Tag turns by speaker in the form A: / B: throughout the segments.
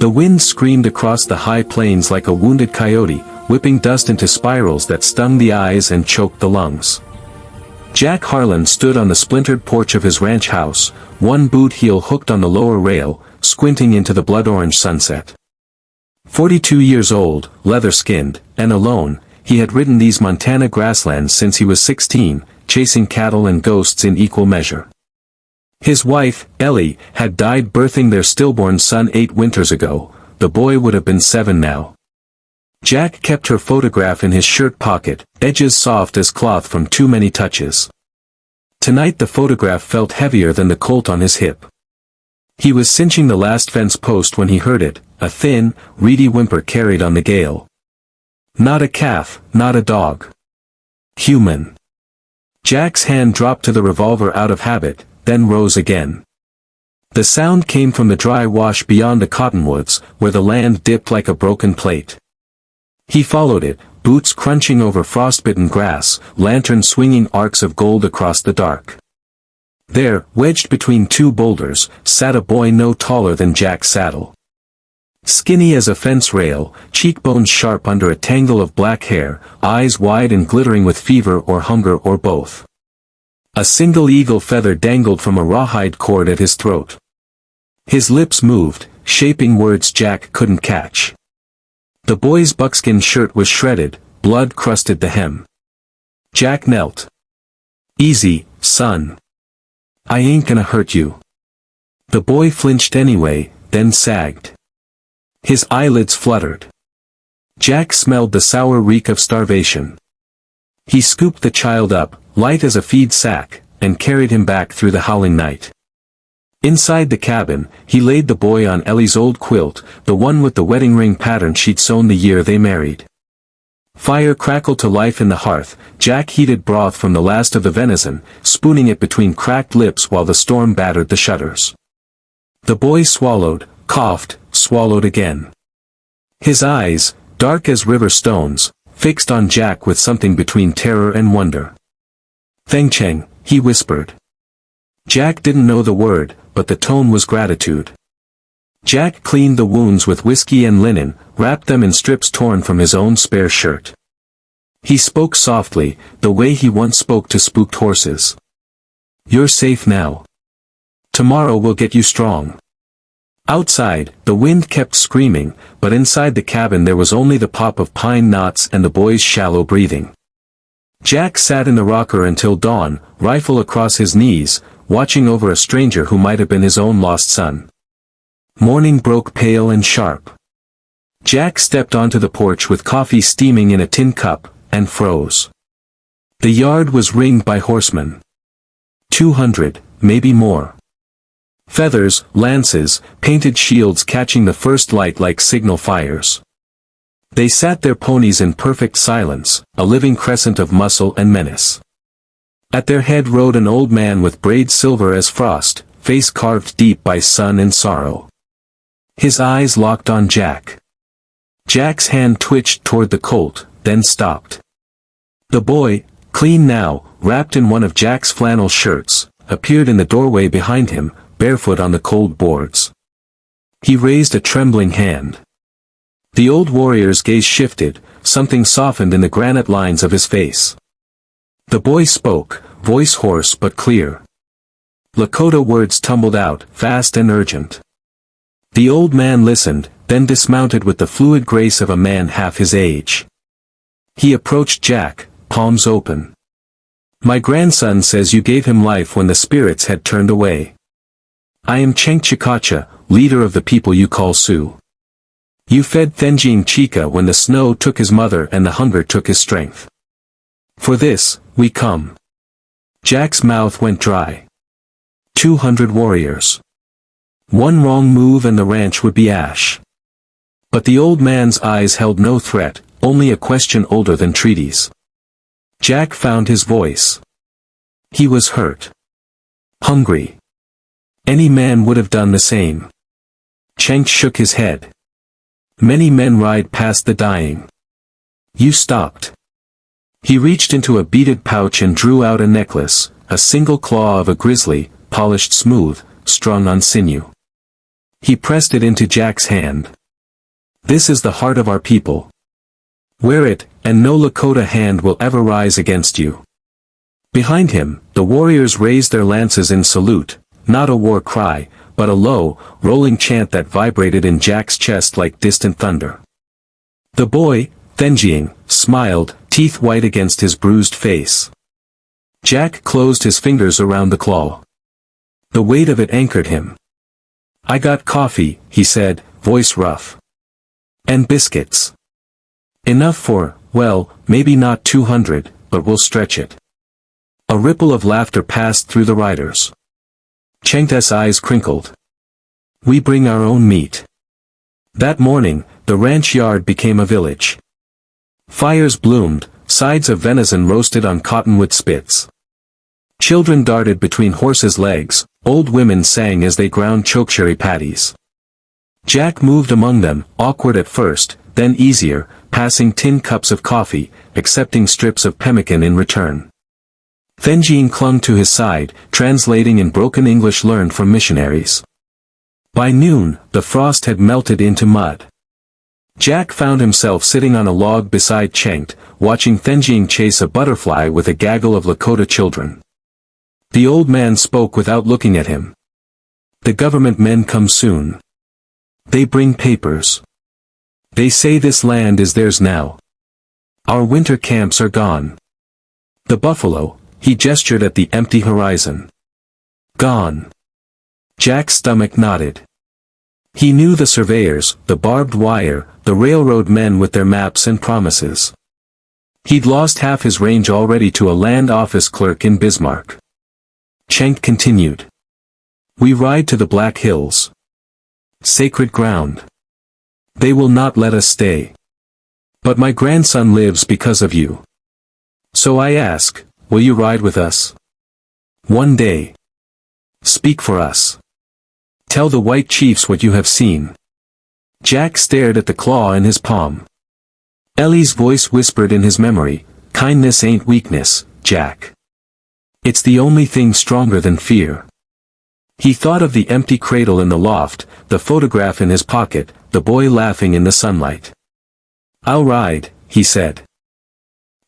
A: The wind screamed across the high plains like a wounded coyote, whipping dust into spirals that stung the eyes and choked the lungs. Jack Harlan stood on the splintered porch of his ranch house, one boot heel hooked on the lower rail, squinting into the blood-orange sunset. 42 years old, leather-skinned, and alone, he had ridden these Montana grasslands since he was 16, chasing cattle and ghosts in equal measure. His wife, Ellie, had died birthing their stillborn son 8 winters ago. The boy would have been 7 now. Jack kept her photograph in his shirt pocket, edges soft as cloth from too many touches. Tonight the photograph felt heavier than the colt on his hip. He was cinching the last fence post when he heard it, a thin, reedy whimper carried on the gale. Not a calf, not a dog. Human. Jack's hand dropped to the revolver out of habit, then rose again. The sound came from the dry wash beyond the cottonwoods, where the land dipped like a broken plate. He followed it, boots crunching over frostbitten grass, lantern swinging arcs of gold across the dark. There, wedged between 2 boulders, sat a boy no taller than Jack's saddle. Skinny as a fence rail, cheekbones sharp under a tangle of black hair, eyes wide and glittering with fever or hunger or both. A single eagle feather dangled from a rawhide cord at his throat. His lips moved, shaping words Jack couldn't catch. The boy's buckskin shirt was shredded, blood crusted the hem. Jack knelt. "Easy, son. I ain't gonna hurt you." The boy flinched anyway, then sagged. His eyelids fluttered. Jack smelled the sour reek of starvation. He scooped the child up, light as a feed sack, and carried him back through the howling night. Inside the cabin, he laid the boy on Ellie's old quilt, the one with the wedding ring pattern she'd sewn the year they married. Fire crackled to life in the hearth. Jack heated broth from the last of the venison, spooning it between cracked lips while the storm battered the shutters. The boy swallowed, coughed, swallowed again. His eyes, dark as river stones, fixed on Jack with something between terror and wonder. "Feng Cheng," he whispered. Jack didn't know the word, but the tone was gratitude. Jack cleaned the wounds with whiskey and linen, wrapped them in strips torn from his own spare shirt. He spoke softly, the way he once spoke to spooked horses. "You're safe now. Tomorrow will get you strong." Outside, the wind kept screaming, but inside the cabin there was only the pop of pine knots and the boy's shallow breathing. Jack sat in the rocker until dawn, rifle across his knees, watching over a stranger who might have been his own lost son. Morning broke pale and sharp. Jack stepped onto the porch with coffee steaming in a tin cup, and froze. The yard was ringed by horsemen. 200, maybe more. Feathers, lances, painted shields catching the first light like signal fires. They sat their ponies in perfect silence, a living crescent of muscle and menace. At their head rode an old man with braids silver as frost, face carved deep by sun and sorrow. His eyes locked on Jack. Jack's hand twitched toward the colt, then stopped. The boy, clean now, wrapped in one of Jack's flannel shirts, appeared in the doorway behind him, barefoot on the cold boards. He raised a trembling hand. The old warrior's gaze shifted, something softened in the granite lines of his face. The boy spoke, voice hoarse but clear. Lakota words tumbled out, fast and urgent. The old man listened, then dismounted with the fluid grace of a man half his age. He approached Jack, palms open. "My grandson says you gave him life when the spirits had turned away. I am Cheng Chikacha, leader of the people you call Sioux. You fed Thenjing Chika when the snow took his mother and the hunger took his strength. For this, we come." Jack's mouth went dry. 200 warriors. One wrong move and the ranch would be ash. But the old man's eyes held no threat, only a question older than treaties. Jack found his voice. He was hurt. Hungry. Any man would have done the same. Cheng shook his head. "Many men ride past the dying. You stopped." He reached into a beaded pouch and drew out a necklace, a single claw of a grizzly, polished smooth, strung on sinew. He pressed it into Jack's hand. "This is the heart of our people. Wear it, and no Lakota hand will ever rise against you." Behind him, the warriors raised their lances in salute, not a war cry, but a low, rolling chant that vibrated in Jack's chest like distant thunder. The boy, Thenjiang, smiled, teeth white against his bruised face. Jack closed his fingers around the claw. The weight of it anchored him. "I got coffee," he said, voice rough. "And biscuits. Enough for, well, maybe not 200, but we'll stretch it." A ripple of laughter passed through the riders. Cheng's eyes crinkled. "We bring our own meat." That morning, the ranch yard became a village. Fires bloomed, sides of venison roasted on cottonwood spits. Children darted between horses' legs, old women sang as they ground chokecherry patties. Jack moved among them, awkward at first, then easier, passing tin cups of coffee, accepting strips of pemmican in return. Thenjiang clung to his side, translating in broken English learned from missionaries. By noon, the frost had melted into mud. Jack found himself sitting on a log beside Cheng, watching Thenjiang chase a butterfly with a gaggle of Lakota children. The old man spoke without looking at him. "The government men come soon. They bring papers. They say this land is theirs now. Our winter camps are gone. The buffalo," he gestured at the empty horizon. "Gone." Jack's stomach nodded. He knew the surveyors, the barbed wire, the railroad men with their maps and promises. He'd lost half his range already to a land office clerk in Bismarck. Cheng continued. "We ride to the Black Hills. Sacred ground. They will not let us stay. But my grandson lives because of you. So I ask, will you ride with us? One day. Speak for us. Tell the white chiefs what you have seen." Jack stared at the claw in his palm. Ellie's voice whispered in his memory, "Kindness ain't weakness, Jack. It's the only thing stronger than fear." He thought of the empty cradle in the loft, the photograph in his pocket, the boy laughing in the sunlight. "I'll ride," he said.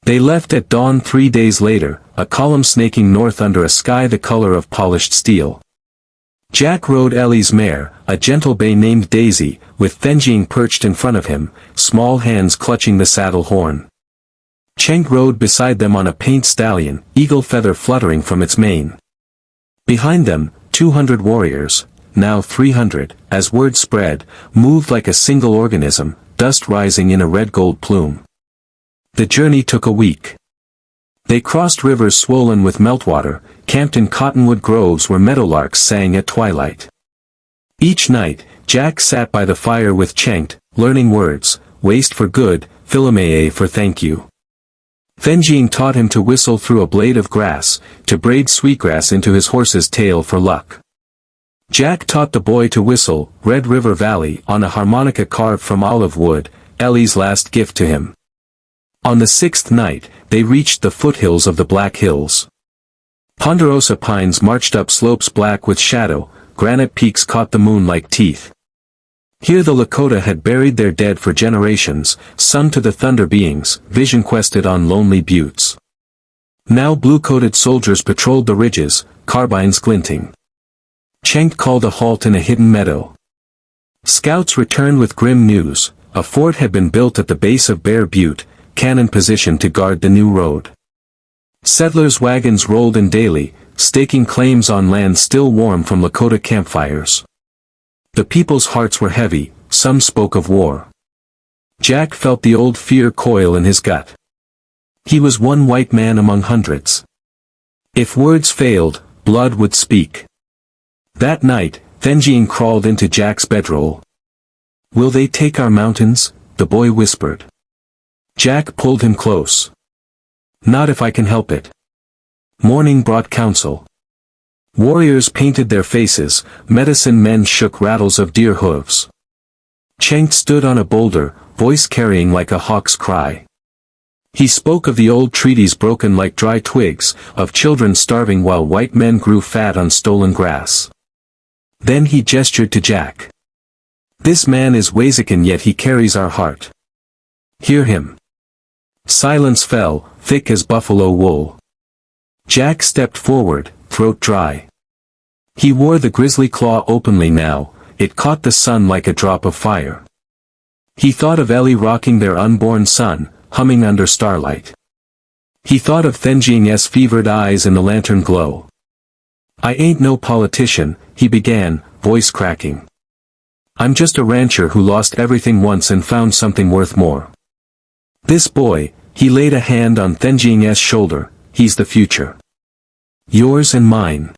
A: They left at dawn 3 days later, a column snaking north under a sky the color of polished steel. Jack rode Ellie's mare, a gentle bay named Daisy, with Thenjiang perched in front of him, small hands clutching the saddle horn. Cheng rode beside them on a paint stallion, eagle feather fluttering from its mane. Behind them, 200 warriors, now 300, as word spread, moved like a single organism, dust rising in a red-gold plume. The journey took a week. They crossed rivers swollen with meltwater, camped in cottonwood groves where meadowlarks sang at twilight. Each night, Jack sat by the fire with Cheng, learning words, waste for good, Philomee for thank you. Thenjiang taught him to whistle through a blade of grass, to braid sweetgrass into his horse's tail for luck. Jack taught the boy to whistle, Red River Valley, on a harmonica carved from olive wood, Ellie's last gift to him. On the 6th night, they reached the foothills of the Black Hills. Ponderosa pines marched up slopes black with shadow, granite peaks caught the moon like teeth. Here the Lakota had buried their dead for generations, sung to the thunder beings, vision quested on lonely buttes. Now blue-coated soldiers patrolled the ridges, carbines glinting. Cheng called a halt in a hidden meadow. Scouts returned with grim news, a fort had been built at the base of Bear Butte, cannon positioned to guard the new road. Settlers' wagons rolled in daily, staking claims on land still warm from Lakota campfires. The people's hearts were heavy, some spoke of war. Jack felt the old fear coil in his gut. He was one white man among hundreds. If words failed, blood would speak. That night, Thenjiang crawled into Jack's bedroll. "Will they take our mountains?" the boy whispered. Jack pulled him close. "Not if I can help it." Morning brought counsel. Warriors painted their faces, medicine men shook rattles of deer hooves. Cheng stood on a boulder, voice carrying like a hawk's cry. He spoke of the old treaties broken like dry twigs, of children starving while white men grew fat on stolen grass. Then he gestured to Jack. This man is Wazikin, yet he carries our heart. Hear him. Silence fell, thick as buffalo wool. Jack stepped forward, throat dry. He wore the grizzly claw openly now, it caught the sun like a drop of fire. He thought of Ellie rocking their unborn son, humming under starlight. He thought of Thenjing's fevered eyes in the lantern glow. I ain't no politician, he began, voice cracking. I'm just a rancher who lost everything once and found something worth more. This boy, he laid a hand on Thenjing's shoulder, he's the future. Yours and mine.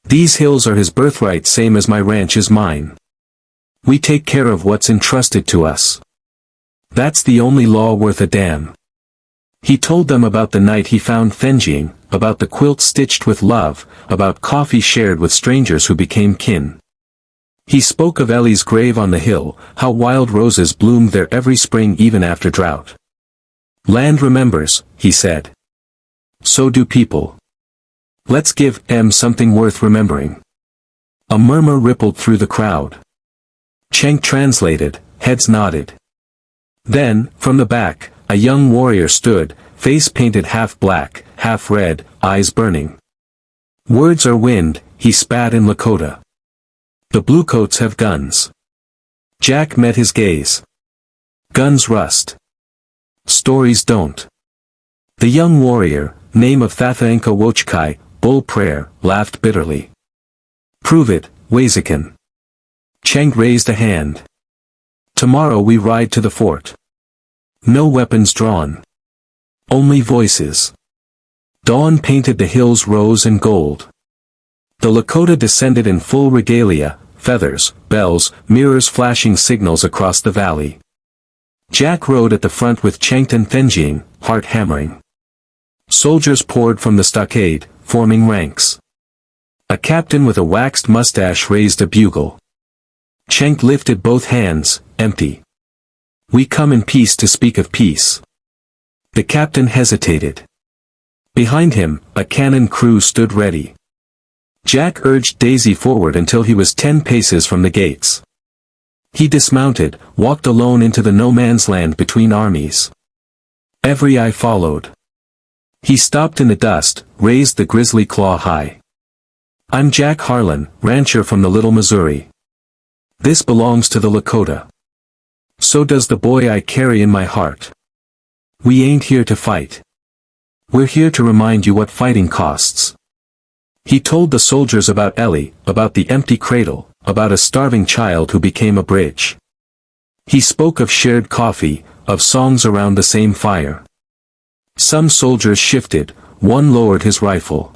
A: These hills are his birthright, same as my ranch is mine. We take care of what's entrusted to us. That's the only law worth a damn. He told them about the night he found Thenjing, about the quilt stitched with love, about coffee shared with strangers who became kin. He spoke of Ellie's grave on the hill, how wild roses bloomed there every spring even after drought. Land remembers, he said. So do people. Let's give M something worth remembering. A murmur rippled through the crowd. Cheng translated, heads nodded. Then, from the back, a young warrior stood, face painted half black, half red, eyes burning. Words are wind, he spat in Lakota. The bluecoats have guns. Jack met his gaze. Guns rust. Stories don't. The young warrior, name of Thathaenka Wochkai, Bull Prayer, laughed bitterly. Prove it, Wazikin. Cheng raised a hand. Tomorrow we ride to the fort. No weapons drawn. Only voices. Dawn painted the hills rose and gold. The Lakota descended in full regalia, feathers, bells, mirrors flashing signals across the valley. Jack rode at the front with Cheng and Thenjing, heart hammering. Soldiers poured from the stockade, forming ranks. A captain with a waxed mustache raised a bugle. Cheng lifted both hands, empty. We come in peace to speak of peace. The captain hesitated. Behind him, a cannon crew stood ready. Jack urged Daisy forward until he was 10 paces from the gates. He dismounted, walked alone into the no-man's land between armies. Every eye followed. He stopped in the dust, raised the grizzly claw high. I'm Jack Harlan, rancher from the Little Missouri. This belongs to the Lakota. So does the boy I carry in my heart. We ain't here to fight. We're here to remind you what fighting costs. He told the soldiers about Ellie, about the empty cradle, about a starving child who became a bridge. He spoke of shared coffee, of songs around the same fire. Some soldiers shifted, one lowered his rifle.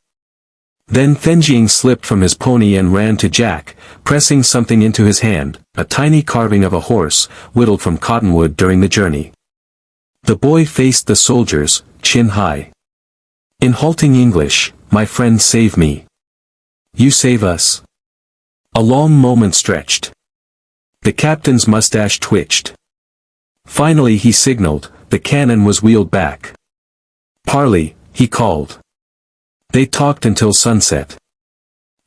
A: Then Thenjing slipped from his pony and ran to Jack, pressing something into his hand, a tiny carving of a horse, whittled from cottonwood during the journey. The boy faced the soldiers, chin high. In halting English, my friend, save me. You save us. A long moment stretched. The captain's mustache twitched. Finally he signaled, the cannon was wheeled back. Parley, he called. They talked until sunset.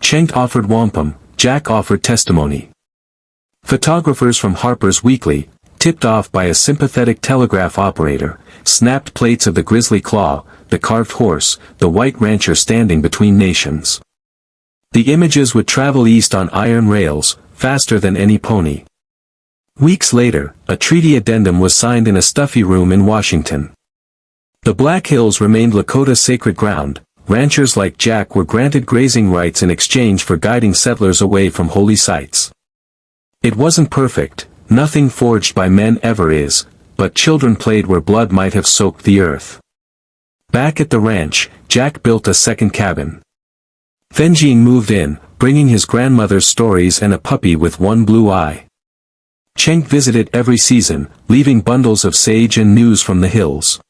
A: Cheng offered wampum, Jack offered testimony. Photographers from Harper's Weekly, tipped off by a sympathetic telegraph operator, snapped plates of the grizzly claw, the carved horse, the white rancher standing between nations. The images would travel east on iron rails, faster than any pony. Weeks later, a treaty addendum was signed in a stuffy room in Washington. The Black Hills remained Lakota sacred ground. Ranchers like Jack were granted grazing rights in exchange for guiding settlers away from holy sites. It wasn't perfect, nothing forged by men ever is, but children played where blood might have soaked the earth. Back at the ranch, Jack built a second cabin. Thenjing moved in, bringing his grandmother's stories and a puppy with one blue eye. Cheng visited every season, leaving bundles of sage and news from the hills.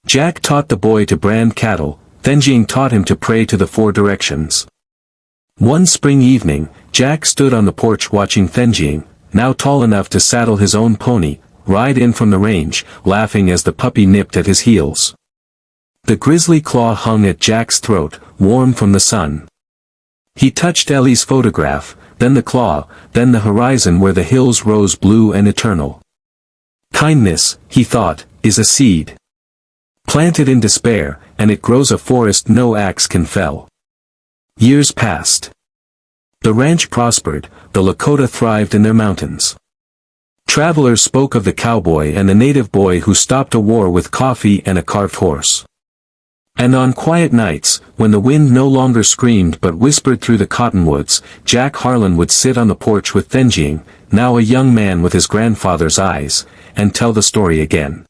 A: Jack taught the boy to brand cattle, Thenjing taught him to pray to the four directions. One spring evening, Jack stood on the porch watching Thenjing, now tall enough to saddle his own pony, ride in from the range, laughing as the puppy nipped at his heels. The grizzly claw hung at Jack's throat, warm from the sun. He touched Ellie's photograph, then the claw, then the horizon where the hills rose blue and eternal. Kindness, he thought, is a seed. Plant it in despair, and it grows a forest no axe can fell. Years passed. The ranch prospered, the Lakota thrived in their mountains. Travelers spoke of the cowboy and the native boy who stopped a war with coffee and a carved horse. And on quiet nights, when the wind no longer screamed but whispered through the cottonwoods, Jack Harlan would sit on the porch with Thenjiang, now a young man with his grandfather's eyes, and tell the story again.